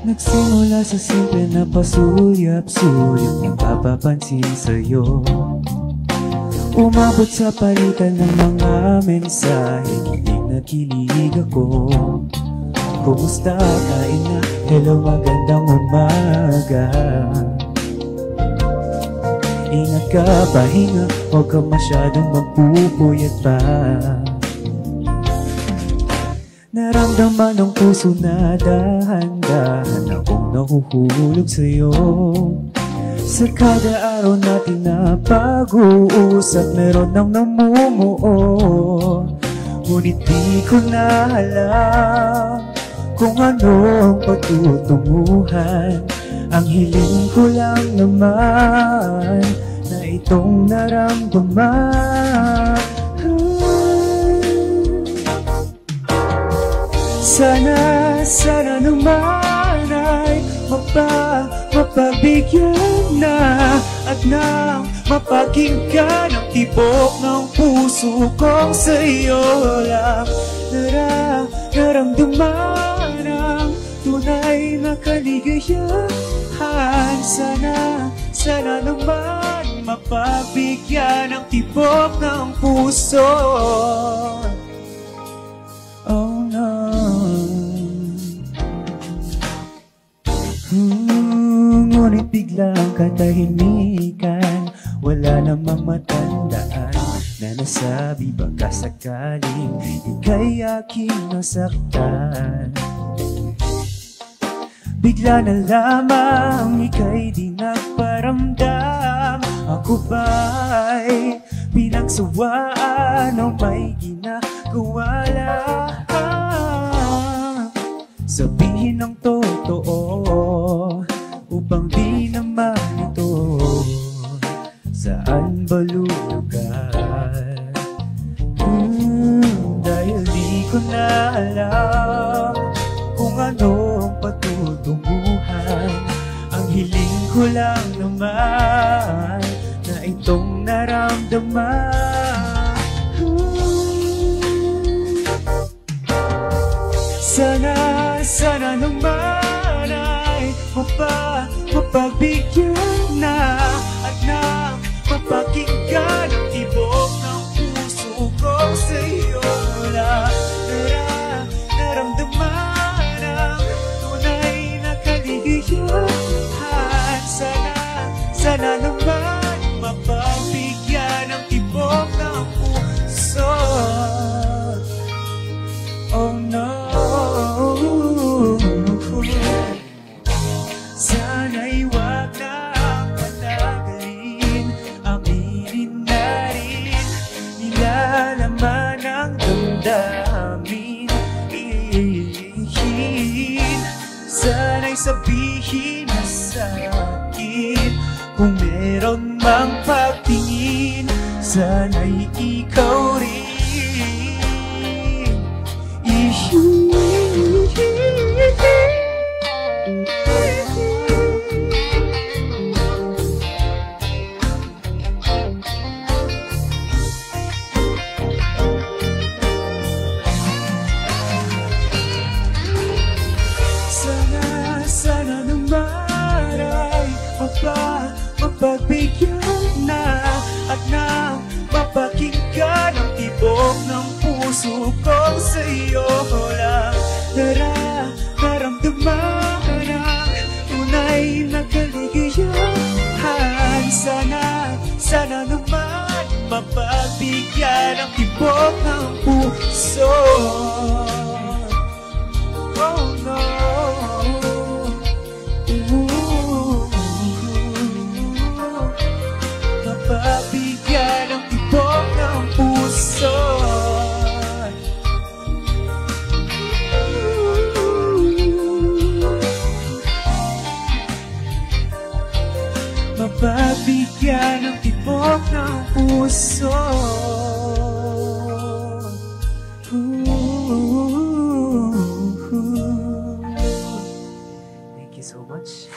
Nagsimula sa simple na pasulyap-sulyap ng papapansin sa'yo. Umabot sa palitan ng mga mensahe, kilig na kilig ako. Kumusta, kain na, hello, magandang umaga. Ingat ka, pahinga, huwag ka masyadong magpupuyat pa. Naramdaman ng puso na dahan-dahan akong nahuhulog sa'yo. Sa kada araw natin na pag-uusap, meron nang namumuo. Ngunit di ko na alam kung ano ang patutunguhan. Ang hiling ko lang naman na itong naramdaman. Sana naman ay mapabigyan na at nang mapakinggan ang tibok ng puso kong sa'yo lang naramdaman ang tunay na kaligayahan. Sana naman mapabigyan ang tibok ng puso. Oh no. Ngunit biglang katahimikan, wala namang matandaan na nasabi baka sakaling ika'y aking nasaktan. Bigla na lamang ika'y di nagparamdam. Ako ba'y pinagsawaan o may ginagawa lang? Sabihin ang totoo upang di naman ito saan ba lugar. Dahil di ko na alam kung ano ang patutunguhan. Ang hiling ko lang naman na itong naramdaman. Sana naman ay mapagbigyan na at nang mapakinggan ang tibok ng puso ko sa'yo lang naramdaman ang tunay na kaligayahan. Sana naman mapagbigyan ang tibok ng puso. Oh no. Sana'y wag na patagalin, aminin na rin nilalaman ang damdamin. Sana'y sabihin na sa'kin kung meron mang pagtingin. Sana'y ikaw rin. Sana naman ay mapagbigyan na at nang mapakinggan ang tibok ng puso ko sa'yo lang naramdaman ang tunay na kaligayahan. Sana naman mapagbigyan ang tibok ng puso. Oh no. Mapabigyan ang tibok ng puso. Mapabigyan ang tibok ng puso. Thank you so much.